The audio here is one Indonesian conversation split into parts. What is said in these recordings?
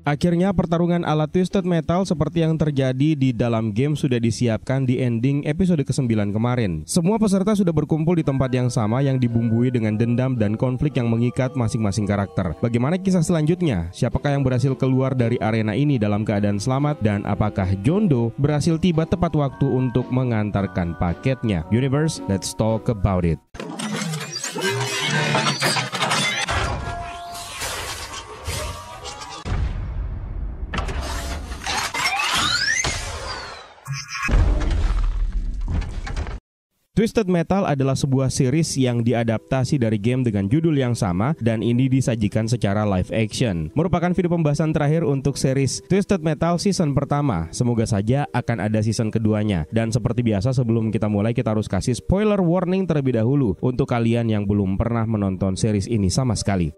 Akhirnya pertarungan ala Twisted Metal seperti yang terjadi di dalam game sudah disiapkan di ending episode ke-9 kemarin. Semua peserta sudah berkumpul di tempat yang sama yang dibumbui dengan dendam dan konflik yang mengikat masing-masing karakter. Bagaimana kisah selanjutnya? Siapakah yang berhasil keluar dari arena ini dalam keadaan selamat? Dan apakah John Doe berhasil tiba tepat waktu untuk mengantarkan paketnya? Universe, let's talk about it. Twisted Metal adalah sebuah series yang diadaptasi dari game dengan judul yang sama dan ini disajikan secara live action. Merupakan video pembahasan terakhir untuk series Twisted Metal season pertama. Semoga saja akan ada season keduanya. Dan seperti biasa sebelum kita mulai kita harus kasih spoiler warning terlebih dahulu untuk kalian yang belum pernah menonton series ini sama sekali.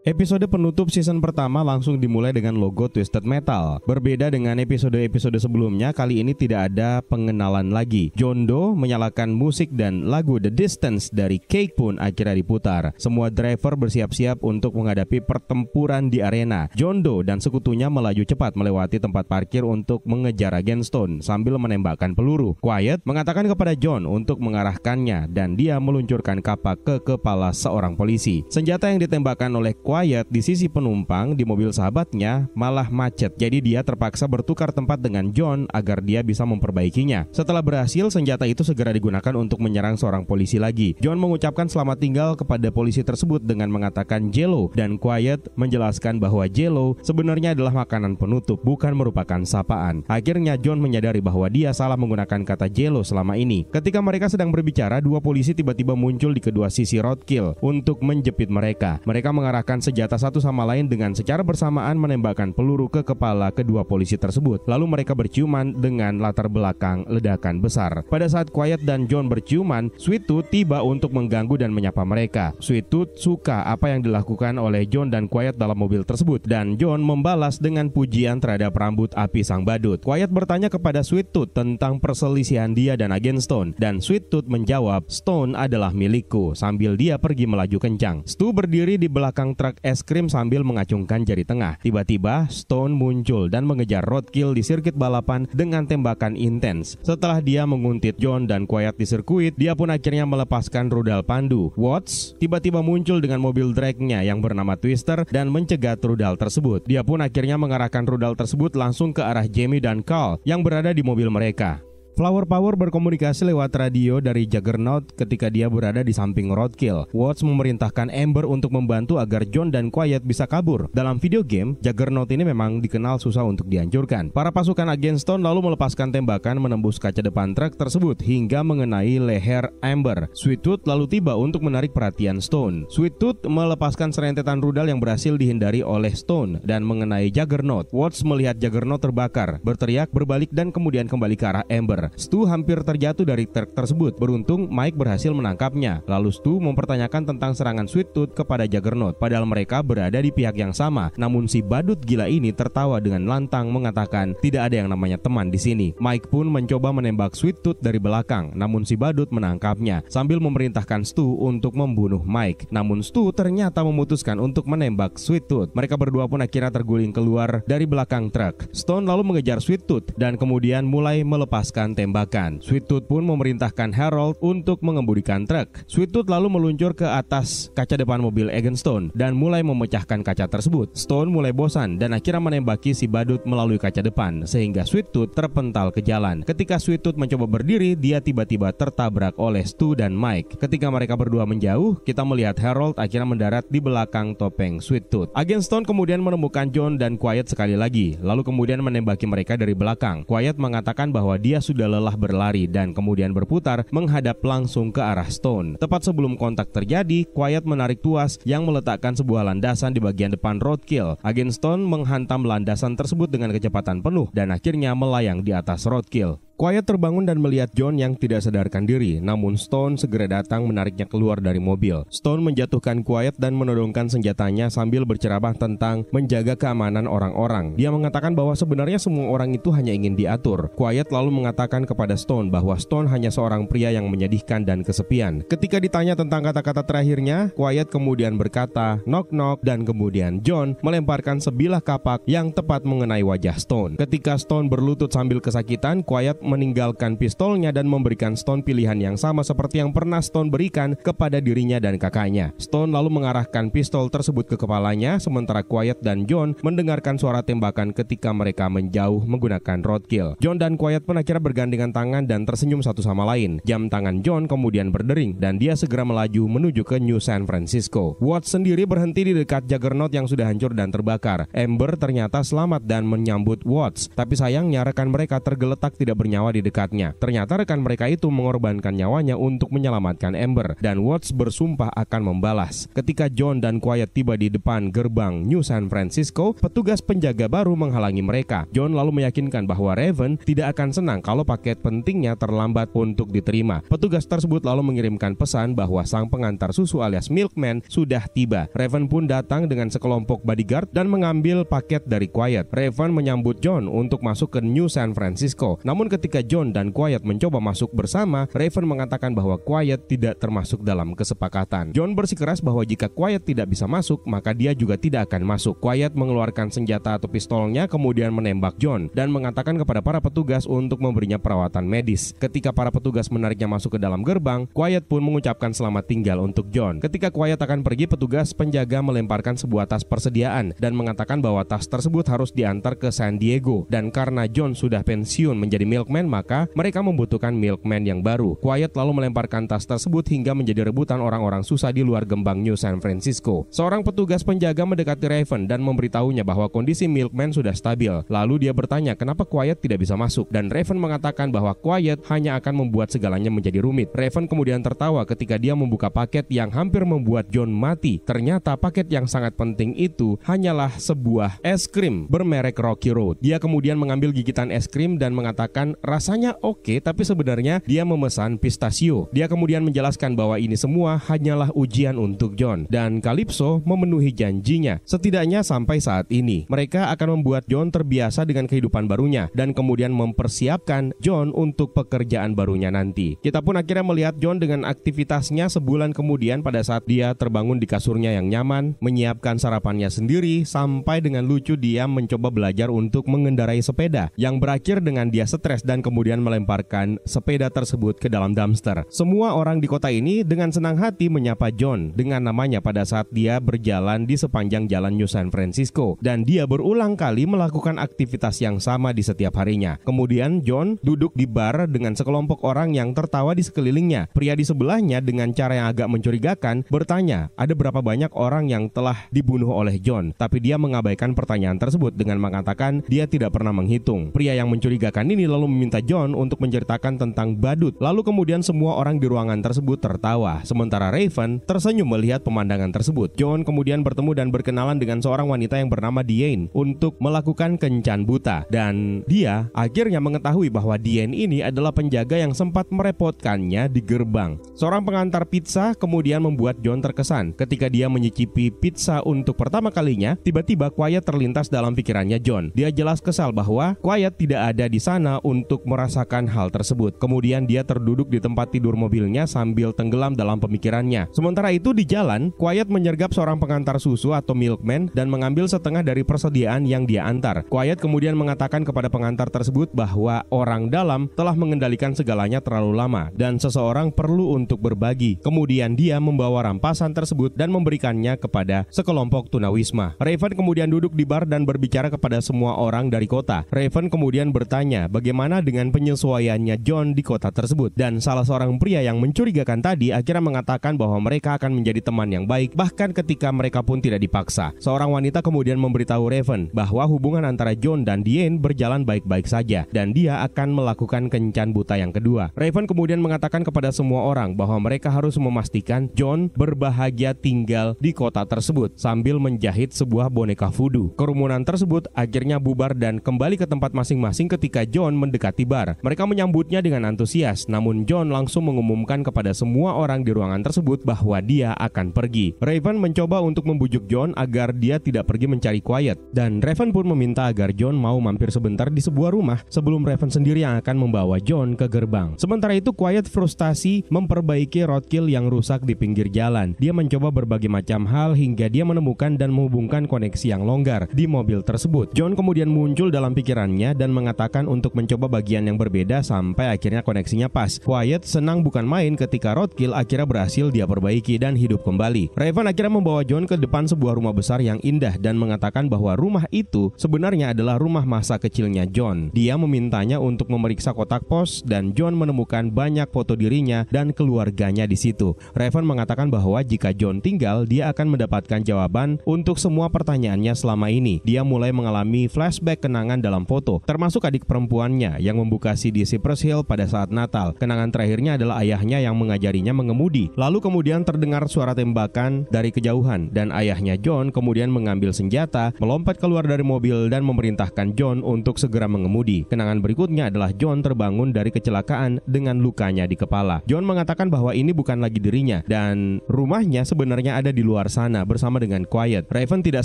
Episode penutup season pertama langsung dimulai dengan logo Twisted Metal. Berbeda dengan episode-episode sebelumnya, kali ini tidak ada pengenalan lagi. John Doe menyalakan musik dan lagu The Distance dari Cake pun akhirnya diputar. Semua driver bersiap-siap untuk menghadapi pertempuran di arena. John Doe dan sekutunya melaju cepat melewati tempat parkir untuk mengejar agen Stone sambil menembakkan peluru. Quiet mengatakan kepada John untuk mengarahkannya dan dia meluncurkan kapak ke kepala seorang polisi. Senjata yang ditembakkan oleh Quiet di sisi penumpang di mobil sahabatnya malah macet. Jadi dia terpaksa bertukar tempat dengan John agar dia bisa memperbaikinya. Setelah berhasil, senjata itu segera digunakan untuk menyerang seorang polisi lagi. John mengucapkan selamat tinggal kepada polisi tersebut dengan mengatakan Jello dan Quiet menjelaskan bahwa Jello sebenarnya adalah makanan penutup, bukan merupakan sapaan. Akhirnya John menyadari bahwa dia salah menggunakan kata Jello selama ini. Ketika mereka sedang berbicara, dua polisi tiba-tiba muncul di kedua sisi roadkill untuk menjepit mereka. Mereka mengarahkan senjata satu sama lain dengan secara bersamaan menembakkan peluru ke kepala kedua polisi tersebut. Lalu mereka berciuman dengan latar belakang ledakan besar. Pada saat Quiet dan John berciuman, Sweet Tooth tiba untuk mengganggu dan menyapa mereka. Sweet Tooth suka apa yang dilakukan oleh John dan Quiet dalam mobil tersebut dan John membalas dengan pujian terhadap rambut api sang badut. Quiet bertanya kepada Sweet Tooth tentang perselisihan dia dan agen Stone dan Sweet Tooth menjawab, "Stone adalah milikku," sambil dia pergi melaju kencang. Stu berdiri di belakang truk es krim sambil mengacungkan jari tengah. Tiba-tiba Stone muncul dan mengejar roadkill di sirkuit balapan dengan tembakan intens. Setelah dia menguntit John dan Quiet di sirkuit, dia pun akhirnya melepaskan rudal pandu. Watts tiba-tiba muncul dengan mobil dragnya yang bernama Twister dan mencegat rudal tersebut. Dia pun akhirnya mengarahkan rudal tersebut langsung ke arah Jamie dan Carl yang berada di mobil mereka. Flower Power berkomunikasi lewat radio dari Juggernaut ketika dia berada di samping roadkill. Watts memerintahkan Amber untuk membantu agar John dan Quiet bisa kabur. Dalam video game, Juggernaut ini memang dikenal susah untuk dihancurkan. Para pasukan agen Stone lalu melepaskan tembakan menembus kaca depan truk tersebut hingga mengenai leher Amber. Sweet Tooth lalu tiba untuk menarik perhatian Stone. Sweet Tooth melepaskan serentetan rudal yang berhasil dihindari oleh Stone dan mengenai Juggernaut. Watts melihat Juggernaut terbakar, berteriak, berbalik dan kemudian kembali ke arah Amber. Stu hampir terjatuh dari truk tersebut. Beruntung Mike berhasil menangkapnya. Lalu Stu mempertanyakan tentang serangan Sweet Tooth kepada Juggernaut. Padahal mereka berada di pihak yang sama. Namun si badut gila ini tertawa dengan lantang mengatakan tidak ada yang namanya teman di sini. Mike pun mencoba menembak Sweet Tooth dari belakang. Namun si badut menangkapnya sambil memerintahkan Stu untuk membunuh Mike. Namun Stu ternyata memutuskan untuk menembak Sweet Tooth. Mereka berdua pun akhirnya terguling keluar dari belakang truk. Stone lalu mengejar Sweet Tooth dan kemudian mulai melepaskan tembakan. Sweet Tooth pun memerintahkan Harold untuk mengemudikan truk. Sweet Tooth lalu meluncur ke atas kaca depan mobil agen Stone dan mulai memecahkan kaca tersebut. Stone mulai bosan dan akhirnya menembaki si badut melalui kaca depan sehingga Sweet Tooth terpental ke jalan. Ketika Sweet Tooth mencoba berdiri, dia tiba-tiba tertabrak oleh Stu dan Mike. Ketika mereka berdua menjauh, kita melihat Harold akhirnya mendarat di belakang topeng Sweet Tooth. Agen Stone kemudian menemukan John dan Quiet sekali lagi, lalu kemudian menembaki mereka dari belakang. Quiet mengatakan bahwa dia sudah lelah berlari dan kemudian berputar menghadap langsung ke arah Stone. Tepat sebelum kontak terjadi, Quiet menarik tuas yang meletakkan sebuah landasan di bagian depan roadkill. Agen Stone menghantam landasan tersebut dengan kecepatan penuh dan akhirnya melayang di atas roadkill. Quiet terbangun dan melihat John yang tidak sadarkan diri, namun Stone segera datang menariknya keluar dari mobil. Stone menjatuhkan Quiet dan menodongkan senjatanya sambil berceramah tentang menjaga keamanan orang-orang. Dia mengatakan bahwa sebenarnya semua orang itu hanya ingin diatur. Quiet lalu mengatakan kepada Stone bahwa Stone hanya seorang pria yang menyedihkan dan kesepian. Ketika ditanya tentang kata-kata terakhirnya, Quiet kemudian berkata, "Knock knock," dan kemudian John melemparkan sebilah kapak yang tepat mengenai wajah Stone. Ketika Stone berlutut sambil kesakitan, Quiet meninggalkan pistolnya dan memberikan Stone pilihan yang sama seperti yang pernah Stone berikan kepada dirinya dan kakaknya. Stone lalu mengarahkan pistol tersebut ke kepalanya, sementara Quiet dan John mendengarkan suara tembakan ketika mereka menjauh menggunakan roadkill. John dan Quiet pun akhirnya bergandengan tangan dan tersenyum satu sama lain. Jam tangan John kemudian berdering dan dia segera melaju menuju ke New San Francisco. Watts sendiri berhenti di dekat Juggernaut yang sudah hancur dan terbakar. Amber ternyata selamat dan menyambut Watts, tapi sayangnya rekan mereka tergeletak tidak bernyawa di dekatnya. Ternyata rekan mereka itu mengorbankan nyawanya untuk menyelamatkan Amber, dan Watts bersumpah akan membalas. Ketika John dan Quiet tiba di depan gerbang New San Francisco, petugas penjaga baru menghalangi mereka. John lalu meyakinkan bahwa Raven tidak akan senang kalau paket pentingnya terlambat untuk diterima. Petugas tersebut lalu mengirimkan pesan bahwa sang pengantar susu alias Milkman sudah tiba. Raven pun datang dengan sekelompok bodyguard dan mengambil paket dari Quiet. Raven menyambut John untuk masuk ke New San Francisco. Namun ketika John dan Quiet mencoba masuk bersama, Raven mengatakan bahwa Quiet tidak termasuk dalam kesepakatan. John bersikeras bahwa jika Quiet tidak bisa masuk, maka dia juga tidak akan masuk. Quiet mengeluarkan senjata atau pistolnya kemudian menembak John dan mengatakan kepada para petugas untuk memberinya perawatan medis. Ketika para petugas menariknya masuk ke dalam gerbang, Quiet pun mengucapkan selamat tinggal untuk John. Ketika Quiet akan pergi, petugas penjaga melemparkan sebuah tas persediaan dan mengatakan bahwa tas tersebut harus diantar ke San Diego, dan karena John sudah pensiun menjadi milkman, maka mereka membutuhkan milkman yang baru. Quiet lalu melemparkan tas tersebut hingga menjadi rebutan orang-orang susah di luar gerbang New San Francisco. Seorang petugas penjaga mendekati Raven dan memberitahunya bahwa kondisi milkman sudah stabil. Lalu dia bertanya kenapa Quiet tidak bisa masuk, dan Raven mengatakan bahwa Quiet hanya akan membuat segalanya menjadi rumit. Raven kemudian tertawa ketika dia membuka paket yang hampir membuat John mati. Ternyata paket yang sangat penting itu hanyalah sebuah es krim bermerek Rocky Road. Dia kemudian mengambil gigitan es krim dan mengatakan rasanya oke, tapi sebenarnya dia memesan pistachio. Dia kemudian menjelaskan bahwa ini semua hanyalah ujian untuk John, dan Calypso memenuhi janjinya. Setidaknya sampai saat ini, mereka akan membuat John terbiasa dengan kehidupan barunya dan kemudian mempersiapkan John untuk pekerjaan barunya nanti. Kita pun akhirnya melihat John dengan aktivitasnya sebulan kemudian pada saat dia terbangun di kasurnya yang nyaman, menyiapkan sarapannya sendiri, sampai dengan lucu dia mencoba belajar untuk mengendarai sepeda, yang berakhir dengan dia stres dan kemudian melemparkan sepeda tersebut ke dalam dumpster. Semua orang di kota ini dengan senang hati menyapa John dengan namanya pada saat dia berjalan di sepanjang jalan New San Francisco, dan dia berulang kali melakukan aktivitas yang sama di setiap harinya. Kemudian John duduk di bar dengan sekelompok orang yang tertawa di sekelilingnya. Pria di sebelahnya dengan cara yang agak mencurigakan bertanya ada berapa banyak orang yang telah dibunuh oleh John, tapi dia mengabaikan pertanyaan tersebut dengan mengatakan dia tidak pernah menghitung. Pria yang mencurigakan ini lalu meminta John untuk menceritakan tentang badut. Lalu kemudian semua orang di ruangan tersebut tertawa, sementara Raven tersenyum melihat pemandangan tersebut. John kemudian bertemu dan berkenalan dengan seorang wanita yang bernama Diane untuk melakukan kencan buta, dan dia akhirnya mengetahui bahwa Diane ini adalah penjaga yang sempat merepotkannya di gerbang. Seorang pengantar pizza kemudian membuat John terkesan. Ketika dia menyicipi pizza untuk pertama kalinya, tiba-tiba Quiet terlintas dalam pikirannya John. Dia jelas kesal bahwa Quiet tidak ada di sana untuk merasakan hal tersebut. Kemudian dia terduduk di tempat tidur mobilnya sambil tenggelam dalam pemikirannya. Sementara itu di jalan, Quiet menyergap seorang pengantar susu atau milkman dan mengambil setengah dari persediaan yang dia antar. Quiet kemudian mengatakan kepada pengantar tersebut bahwa orang dalam telah mengendalikan segalanya terlalu lama dan seseorang perlu untuk berbagi. Kemudian dia membawa rampasan tersebut dan memberikannya kepada sekelompok tunawisma. Raven kemudian duduk di bar dan berbicara kepada semua orang dari kota. Raven kemudian bertanya bagaimana dengan penyesuaiannya John di kota tersebut, dan salah seorang pria yang mencurigakan tadi akhirnya mengatakan bahwa mereka akan menjadi teman yang baik bahkan ketika mereka pun tidak dipaksa. Seorang wanita kemudian memberitahu Raven bahwa hubungan antara John dan Diane berjalan baik-baik saja dan dia akan melakukan kencan buta yang kedua. Raven kemudian mengatakan kepada semua orang bahwa mereka harus memastikan John berbahagia tinggal di kota tersebut sambil menjahit sebuah boneka voodoo. Kerumunan tersebut akhirnya bubar dan kembali ke tempat masing-masing ketika John mendekati mendekati bar. Mereka menyambutnya dengan antusias, namun John langsung mengumumkan kepada semua orang di ruangan tersebut bahwa dia akan pergi. Raven mencoba untuk membujuk John agar dia tidak pergi mencari Quiet, dan Raven pun meminta agar John mau mampir sebentar di sebuah rumah sebelum Raven sendiri yang akan membawa John ke gerbang. Sementara itu Quiet frustasi memperbaiki roadkill yang rusak di pinggir jalan. Dia mencoba berbagai macam hal hingga dia menemukan dan menghubungkan koneksi yang longgar di mobil tersebut. John kemudian muncul dalam pikirannya dan mengatakan untuk mencoba bagian yang berbeda sampai akhirnya koneksinya pas. Quiet senang bukan main ketika roadkill akhirnya berhasil dia perbaiki dan hidup kembali. Raven akhirnya membawa John ke depan sebuah rumah besar yang indah dan mengatakan bahwa rumah itu sebenarnya adalah rumah masa kecilnya John. Dia memintanya untuk memeriksa kotak pos dan John menemukan banyak foto dirinya dan keluarganya di situ. Raven mengatakan bahwa jika John tinggal, dia akan mendapatkan jawaban untuk semua pertanyaannya selama ini. Dia mulai mengalami flashback kenangan dalam foto, termasuk adik perempuannya yang membuka CD Cypress Hill pada saat Natal. Kenangan terakhirnya adalah ayahnya yang mengajarinya mengemudi. Lalu kemudian terdengar suara tembakan dari kejauhan dan ayahnya John kemudian mengambil senjata, melompat keluar dari mobil dan memerintahkan John untuk segera mengemudi. Kenangan berikutnya adalah John terbangun dari kecelakaan dengan lukanya di kepala. John mengatakan bahwa ini bukan lagi dirinya dan rumahnya sebenarnya ada di luar sana bersama dengan Quiet. Raven tidak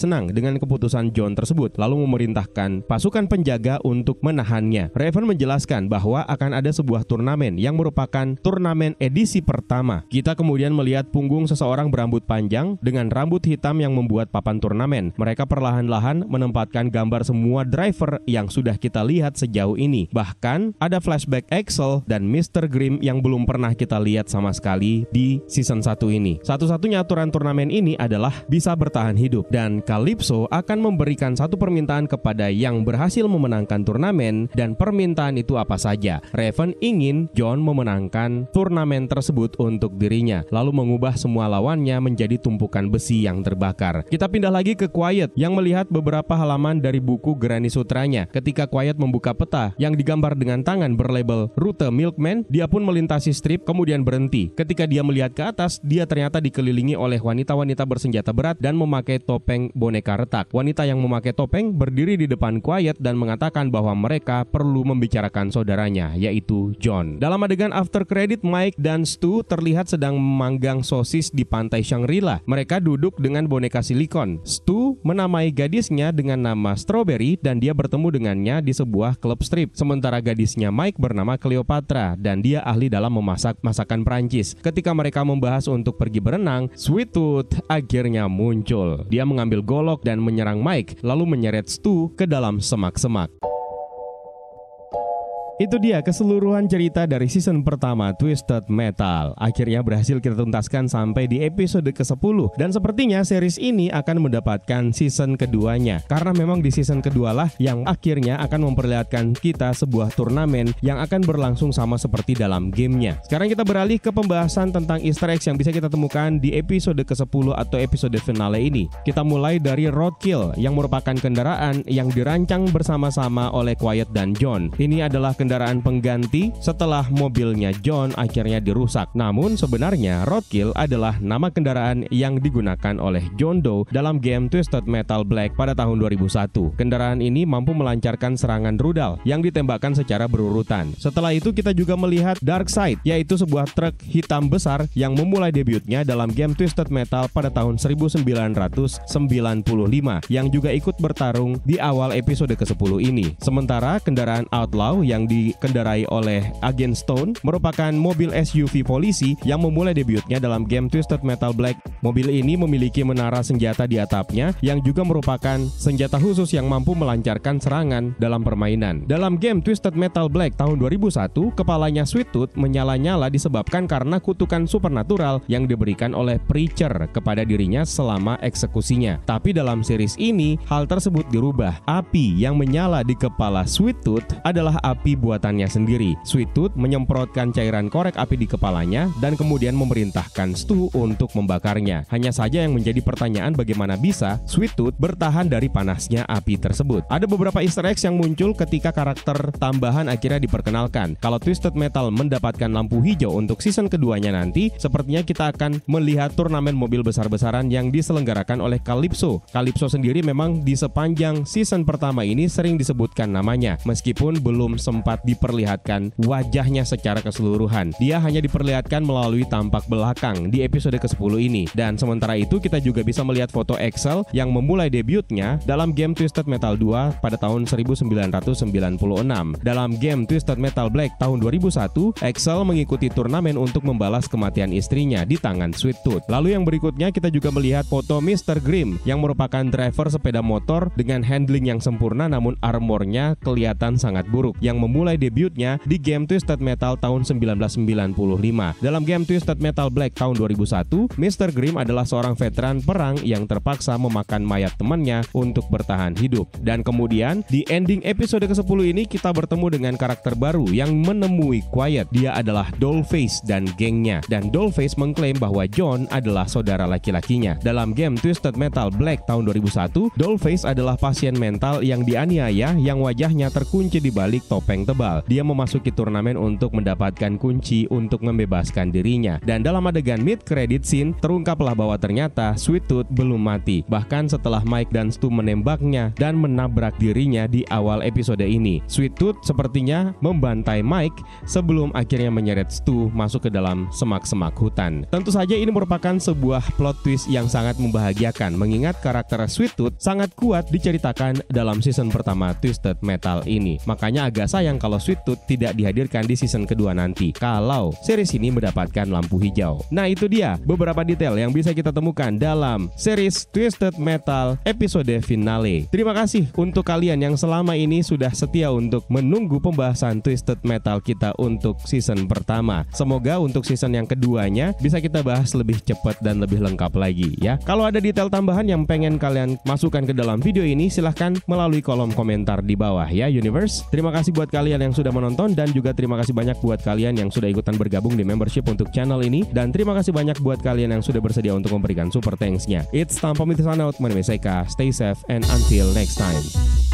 senang dengan keputusan John tersebut, lalu memerintahkan pasukan penjaga untuk menahannya. Raven menjelaskan bahwa akan ada sebuah turnamen yang merupakan turnamen edisi pertama. Kita kemudian melihat punggung seseorang berambut panjang dengan rambut hitam yang membuat papan turnamen. Mereka perlahan-lahan menempatkan gambar semua driver yang sudah kita lihat sejauh ini. Bahkan ada flashback Axel dan Mr. Grimm yang belum pernah kita lihat sama sekali di season 1 ini. Satu-satunya aturan turnamen ini adalah bisa bertahan hidup, dan Calypso akan memberikan satu permintaan kepada yang berhasil memenangkan turnamen, dan permintaan itu apa saja. Raven ingin John memenangkan turnamen tersebut untuk dirinya, lalu mengubah semua lawannya menjadi tumpukan besi yang terbakar. Kita pindah lagi ke Quiet yang melihat beberapa halaman dari buku Granny Sutranya. Ketika Quiet membuka peta yang digambar dengan tangan berlabel Rute Milkman, dia pun melintasi strip kemudian berhenti. Ketika dia melihat ke atas, dia ternyata dikelilingi oleh wanita-wanita bersenjata berat dan memakai topeng boneka retak. Wanita yang memakai topeng berdiri di depan Quiet dan mengatakan bahwa mereka perlu membicarakan saudaranya, yaitu John. Dalam adegan after credit, Mike dan Stu terlihat sedang memanggang sosis di pantai Shangri-La. Mereka duduk dengan boneka silikon. Stu menamai gadisnya dengan nama Strawberry dan dia bertemu dengannya di sebuah klub strip. Sementara gadisnya Mike bernama Cleopatra dan dia ahli dalam memasak masakan Prancis. Ketika mereka membahas untuk pergi berenang, Sweet Tooth akhirnya muncul. Dia mengambil golok dan menyerang Mike, lalu menyeret Stu ke dalam semak-semak. Itu dia keseluruhan cerita dari season pertama Twisted Metal. Akhirnya berhasil kita tuntaskan sampai di episode ke-10. Dan sepertinya series ini akan mendapatkan season keduanya, karena memang di season kedua lah yang akhirnya akan memperlihatkan kita sebuah turnamen yang akan berlangsung sama seperti dalam gamenya. Sekarang kita beralih ke pembahasan tentang easter eggs yang bisa kita temukan di episode ke-10 atau episode finale ini. Kita mulai dari roadkill yang merupakan kendaraan yang dirancang bersama-sama oleh Quiet dan John. Ini adalah kendaraan pengganti setelah mobilnya John akhirnya dirusak. Namun sebenarnya roadkill adalah nama kendaraan yang digunakan oleh John Doe dalam game Twisted Metal Black pada tahun 2001. Kendaraan ini mampu melancarkan serangan rudal yang ditembakkan secara berurutan. Setelah itu kita juga melihat Darkseid, yaitu sebuah truk hitam besar yang memulai debutnya dalam game Twisted Metal pada tahun 1995 yang juga ikut bertarung di awal episode ke-10 ini. Sementara kendaraan Outlaw yang dikendarai oleh Agent Stone merupakan mobil SUV polisi yang memulai debutnya dalam game Twisted Metal Black. Mobil ini memiliki menara senjata di atapnya yang juga merupakan senjata khusus yang mampu melancarkan serangan dalam permainan. Dalam game Twisted Metal Black tahun 2001, kepalanya Sweet Tooth menyala-nyala disebabkan karena kutukan supernatural yang diberikan oleh Preacher kepada dirinya selama eksekusinya. Tapi dalam series ini, hal tersebut dirubah. Api yang menyala di kepala Sweet Tooth adalah api buatannya sendiri. Sweet Tooth menyemprotkan cairan korek api di kepalanya dan kemudian memerintahkan Stu untuk membakarnya. Hanya saja yang menjadi pertanyaan bagaimana bisa Sweet Tooth bertahan dari panasnya api tersebut. Ada beberapa easter eggs yang muncul ketika karakter tambahan akhirnya diperkenalkan. Kalau Twisted Metal mendapatkan lampu hijau untuk season keduanya nanti, sepertinya kita akan melihat turnamen mobil besar-besaran yang diselenggarakan oleh Calypso. Calypso sendiri memang di sepanjang season pertama ini sering disebutkan namanya, meskipun belum sempat sempat diperlihatkan wajahnya secara keseluruhan. Dia hanya diperlihatkan melalui tampak belakang di episode ke-10 ini. Dan sementara itu kita juga bisa melihat foto Axel yang memulai debutnya dalam game Twisted Metal 2 pada tahun 1996. Dalam game Twisted Metal Black tahun 2001, Axel mengikuti turnamen untuk membalas kematian istrinya di tangan Sweet Tooth. Lalu yang berikutnya kita juga melihat foto Mr. Grimm yang merupakan driver sepeda motor dengan handling yang sempurna namun armornya kelihatan sangat buruk, yang memulai debutnya di game Twisted Metal tahun 1995. Dalam game Twisted Metal Black tahun 2001, Mr. Grimm adalah seorang veteran perang yang terpaksa memakan mayat temannya untuk bertahan hidup. Dan kemudian di ending episode ke-10 ini kita bertemu dengan karakter baru yang menemui Quiet. Dia adalah Dollface dan gengnya. Dan Dollface mengklaim bahwa John adalah saudara laki-lakinya. Dalam game Twisted Metal Black tahun 2001, Dollface adalah pasien mental yang dianiaya yang wajahnya terkunci di balik topeng tebal. Dia memasuki turnamen untuk mendapatkan kunci untuk membebaskan dirinya. Dan dalam adegan mid-credit scene, terungkaplah bahwa ternyata Sweet Tooth belum mati. Bahkan setelah Mike dan Stu menembaknya dan menabrak dirinya di awal episode ini, Sweet Tooth sepertinya membantai Mike sebelum akhirnya menyeret Stu masuk ke dalam semak-semak hutan. Tentu saja ini merupakan sebuah plot twist yang sangat membahagiakan, mengingat karakter Sweet Tooth sangat kuat diceritakan dalam season pertama Twisted Metal ini. Makanya agak sayang kalau Sweet Tooth tidak dihadirkan di season kedua nanti, kalau series ini mendapatkan lampu hijau. Nah, itu dia beberapa detail yang bisa kita temukan dalam series Twisted Metal episode finale. Terima kasih untuk kalian yang selama ini sudah setia untuk menunggu pembahasan Twisted Metal kita untuk season pertama. Semoga untuk season yang keduanya bisa kita bahas lebih cepat dan lebih lengkap lagi ya. Kalau ada detail tambahan yang pengen kalian masukkan ke dalam video ini, silahkan melalui kolom komentar di bawah ya Universe. Terima kasih buat kalian yang sudah menonton, dan juga terima kasih banyak buat kalian yang sudah ikutan bergabung di membership untuk channel ini, dan terima kasih banyak buat kalian yang sudah bersedia untuk memberikan super thanks-nya. It's time pamit sign out, my name is Eka. Stay safe and until next time.